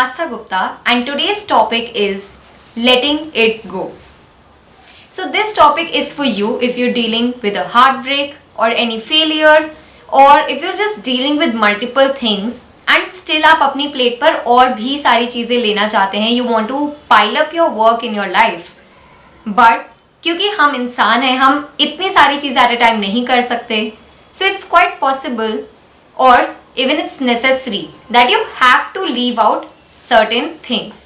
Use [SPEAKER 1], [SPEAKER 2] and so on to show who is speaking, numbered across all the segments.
[SPEAKER 1] Astha Gupta and today's topic is letting it go. So this topic is for you if you're dealing with a heartbreak or any failure or if you're just dealing with multiple things and still आप अपनी plate पर और भी सारी चीज़ें लेना चाहते हैं. You want to pile up your work in your life. But क्योंकि हम इंसान हैं, हम इतनी सारी चीज़ें at a time नहीं कर सकते. So it's quite possible or even it's necessary that you have to leave out certain things.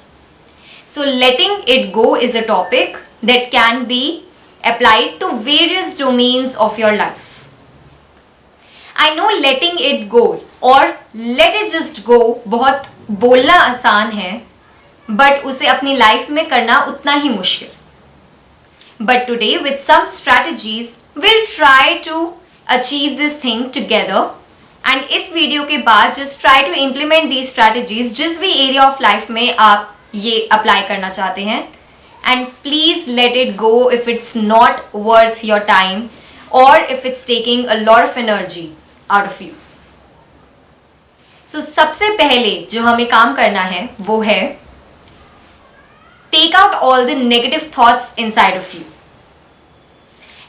[SPEAKER 1] So letting it go is a topic that can be applied to various domains of your life. I know letting it go or let it just go बहुत बोलना आसान है, but उसे अपनी life में करना उतना ही मुश्किल. But today with some strategies we'll try to achieve this thing together. And इस वीडियो के बाद just try to implement these strategies जिस भी area of life में आप ये apply करना चाहते हैं. And please let it go if it's not worth your time or if it's taking a lot of energy out of you. So सबसे पहले जो हमें काम करना है वो है take out all the negative thoughts inside of you.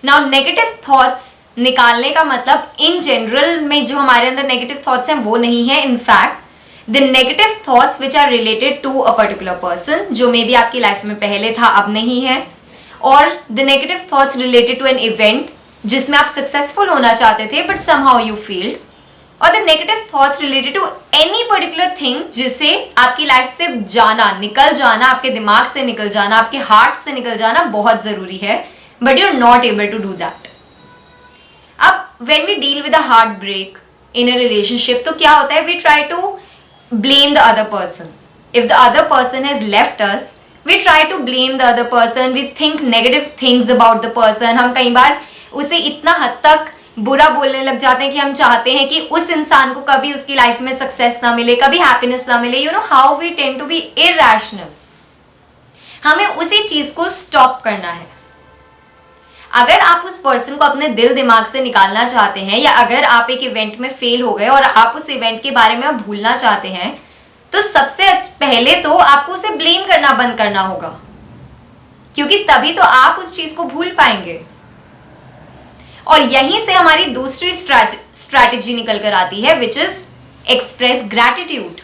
[SPEAKER 1] Now negative thoughts निकालने का मतलब इन जनरल में जो हमारे अंदर नेगेटिव थॉट्स हैं वो नहीं है. In fact the negative thoughts which are related to a particular person जो मे बी आपकी लाइफ में पहले था अब नहीं है, और the negative thoughts related to an event जिसमें आप सक्सेसफुल होना चाहते थे बट समहाउ यू फेल्ड, और the negative thoughts related to any particular thing जिसे आपकी लाइफ से जाना, निकल जाना, आपके दिमाग से निकल जाना, आपके हार्ट से निकल जाना बहुत ज़रूरी है, but you are not able to do that. अब when we deal with a heartbreak in a relationship तो क्या होता है, we try to blame the other person. If the other person has left us, we try to blame the other person. We think negative things about the person. हम कई बार उसे इतना हद तक बुरा बोलने लग जाते हैं कि हम चाहते हैं कि उस इंसान को कभी उसकी लाइफ में सक्सेस ना मिले, कभी हैप्पीनेस ना मिले. You know how we tend to be irrational. हमें उसी चीज को स्टॉप करना है. अगर आप उस पर्सन को अपने दिल दिमाग से निकालना चाहते हैं या अगर आप एक इवेंट में फेल हो गए और आप उस इवेंट के बारे में भूलना चाहते हैं तो सबसे पहले तो आपको उसे ब्लेम करना बंद करना होगा, क्योंकि तभी तो आप उस चीज को भूल पाएंगे. और यहीं से हमारी दूसरी स्ट्रैटेजी निकल कर आती है विच इज एक्सप्रेस ग्रैटिट्यूड.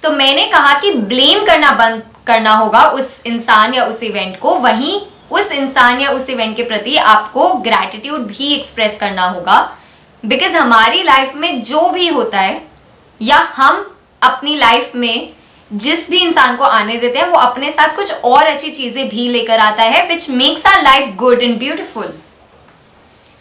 [SPEAKER 1] तो मैंने कहा कि ब्लेम करना बंद करना होगा उस इंसान या उस इवेंट को, वहीं उस इंसान या उस इवेंट के प्रति आपको ग्रैटिट्यूड भी एक्सप्रेस करना होगा. बिकॉज हमारी लाइफ में जो भी होता है या हम अपनी लाइफ में जिस भी इंसान को आने देते हैं वो अपने साथ कुछ और अच्छी चीजें भी लेकर आता है which makes our life good and beautiful.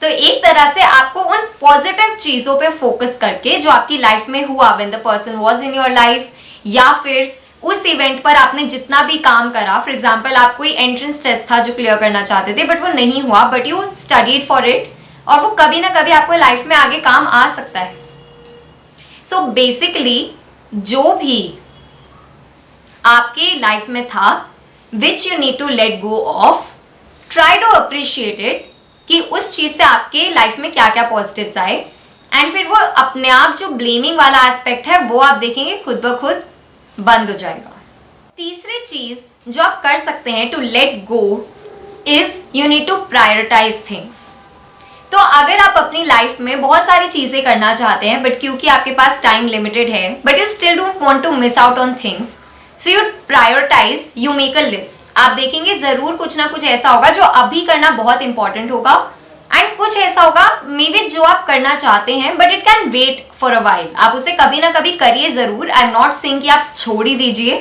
[SPEAKER 1] तो एक तरह से आपको उन पॉजिटिव चीजों पे फोकस करके जो आपकी लाइफ में हुआ when the person was in your life, या फिर उस इवेंट पर आपने जितना भी काम करा. फॉर एग्जाम्पल आप कोई एंट्रेंस टेस्ट था जो क्लियर करना चाहते थे बट वो नहीं हुआ, but you studied for it, और वो कभी ना कभी आपको लाइफ में आगे काम आ सकता है. सो बेसिकली जो भी आपके लाइफ में था which you need to let go off, try to appreciate it कि उस चीज से आपके लाइफ में क्या क्या पॉजिटिव्स आए, एंड फिर वो अपने आप जो ब्लेमिंग वाला एस्पेक्ट है वो आप देखेंगे खुद ब खुद बंद हो जाएगा. तीसरी चीज जो आप कर सकते हैं to let go is you need to prioritise things. तो अगर आप अपनी लाइफ में बहुत सारी चीजें करना चाहते हैं बट क्योंकि आपके पास टाइम लिमिटेड है but you still don't want to miss out on things, so you prioritise, you make a list. आप देखेंगे जरूर कुछ ना कुछ ऐसा होगा जो अभी करना बहुत इंपॉर्टेंट होगा, एंड कुछ ऐसा होगा मे बी जो आप करना चाहते हैं but it can wait for a while. आप उसे कभी ना कभी करिए जरूर. आई एम नॉट सेइंग कि आप छोड़ ही दीजिए,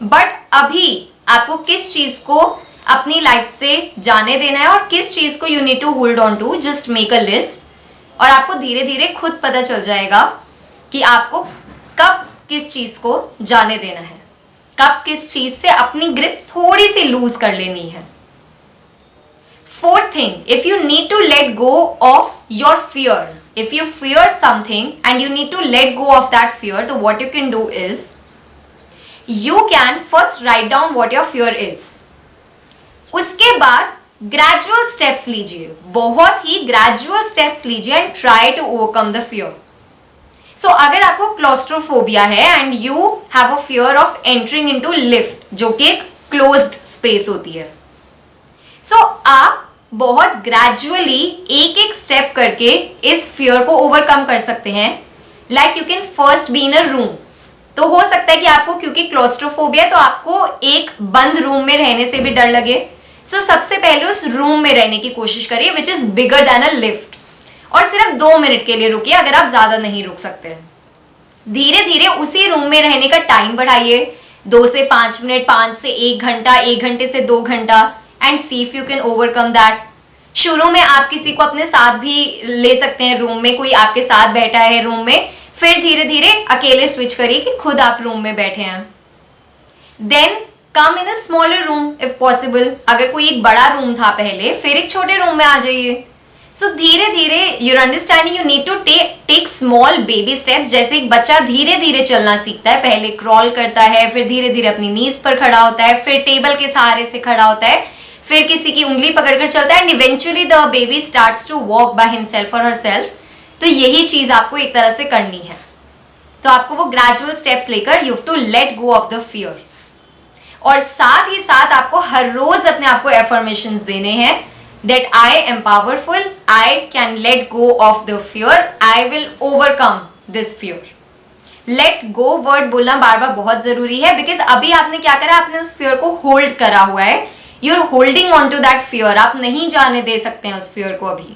[SPEAKER 1] बट अभी आपको किस चीज को अपनी लाइफ से जाने देना है और किस चीज को you need to hold on to. Just make a list और आपको धीरे धीरे खुद पता चल जाएगा कि आपको कब किस चीज को जाने देना है, कब किस चीज से अपनी ग्रिप थोड़ी सी लूज कर लेनी है. Fourth thing, if you need to let go of your fear, if you fear something and you need to let go of that fear, so what you can do is you can first write down what your fear is. उसके बाद gradual steps लीजिए, बहुत ही gradual steps लीजिए and try to overcome the fear. सो अगर आपको claustrophobia है and you have a fear of entering into lift, जो कि एक क्लोज्ड स्पेस होती है, सो आप बहुत ग्रेजुअली एक एक स्टेप करके इस फियर को ओवरकम कर सकते हैं. Like you can first be in a room. तो हो सकता है कि आपको, क्योंकि क्लोस्ट्रोफोबिया, तो आपको एक बंद रूम में रहने से भी डर लगे. सो सबसे पहले उस रूम में रहने की कोशिश करिए which is bigger than a lift, और सिर्फ 2 मिनट के लिए रुकिए अगर आप ज्यादा नहीं रुक सकते. धीरे धीरे उसी रूम में रहने का टाइम बढ़ाइए, 2 से 5 मिनट, 5 से 1 घंटा, 1 घंटे से 2 घंटा, and see if you can overcome that. शुरू में आप किसी को अपने साथ भी ले सकते हैं रूम में, कोई आपके साथ बैठा है रूम में, फिर धीरे धीरे अकेले स्विच करिए कि खुद आप रूम में बैठे हैं. Then come in a smaller room if possible. अगर कोई एक बड़ा रूम था पहले, फिर एक छोटे रूम में आ जाइए. सो धीरे धीरे your understanding, you need to take small baby steps. जैसे एक बच्चा धीरे धीरे चलना सीखता है, पहले क्रॉल करता है, फिर धीरे धीरे अपनी नीज पर खड़ा होता है, फिर टेबल के सहारे से खड़ा होता है, फिर किसी की उंगली पकड़कर चलता है, and eventually the baby starts to walk by himself और हरसेल्फ. तो यही चीज आपको एक तरह से करनी है. तो आपको वो ग्रेजुअल स्टेप्स लेकर you have to let go of the fear. और साथ ही साथ आपको हर रोज अपने आप को एफर्मेशंस देने हैं that I am powerful, I can let go of the fear, I will overcome this fear. Let go word बोलना बार बार बहुत जरूरी है, बिकॉज अभी आपने क्या करा, आपने उस फियर को होल्ड करा हुआ है. You are holding on to that fear. आप नहीं जाने दे सकते हैं उस फियर को अभी.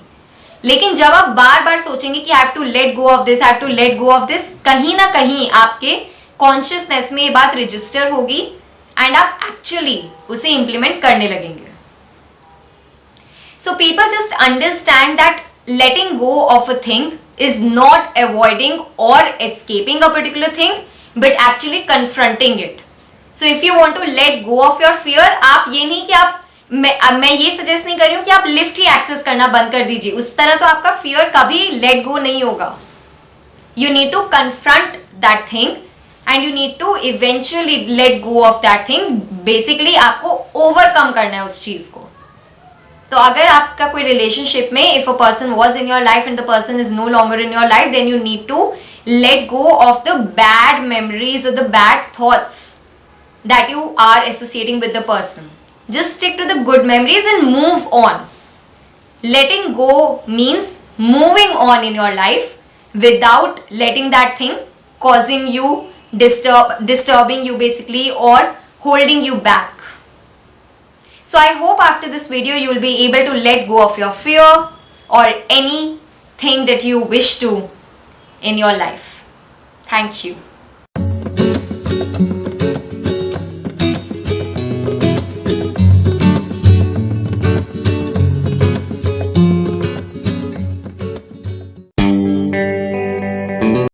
[SPEAKER 1] लेकिन जब आप बार बार सोचेंगे कि I have to let go off this, I have to let go off this, कहीं ना कहीं आपके कॉन्शियसनेस में ये बात रजिस्टर होगी एंड आप एक्चुअली उसे इंप्लीमेंट करने लगेंगे. So people just understand that letting go of a thing is not avoiding or escaping a particular thing, but actually confronting it. So if you want to let go of your fear, आप ये नहीं कि आप, मैं ये suggest नहीं कर रही हूँ कि आप लिफ्ट ही एक्सेस करना बंद कर दीजिए. उस तरह तो आपका फियर कभी लेट गो नहीं होगा. You need to confront that thing and you need to eventually let go of that thing. Basically आपको overcome करना है उस चीज को. तो अगर आपका कोई रिलेशनशिप में, if a person was in your life and the person is no longer in your life, then you need to let go of the bad memories और the bad thoughts that you are associating with the person. Just stick to the good memories and move on. Letting go means moving on in your life without letting that thing causing you disturbing you basically or holding you back. So I hope after this video you will be able to let go of your fear or anything that you wish to in your life. Thank you.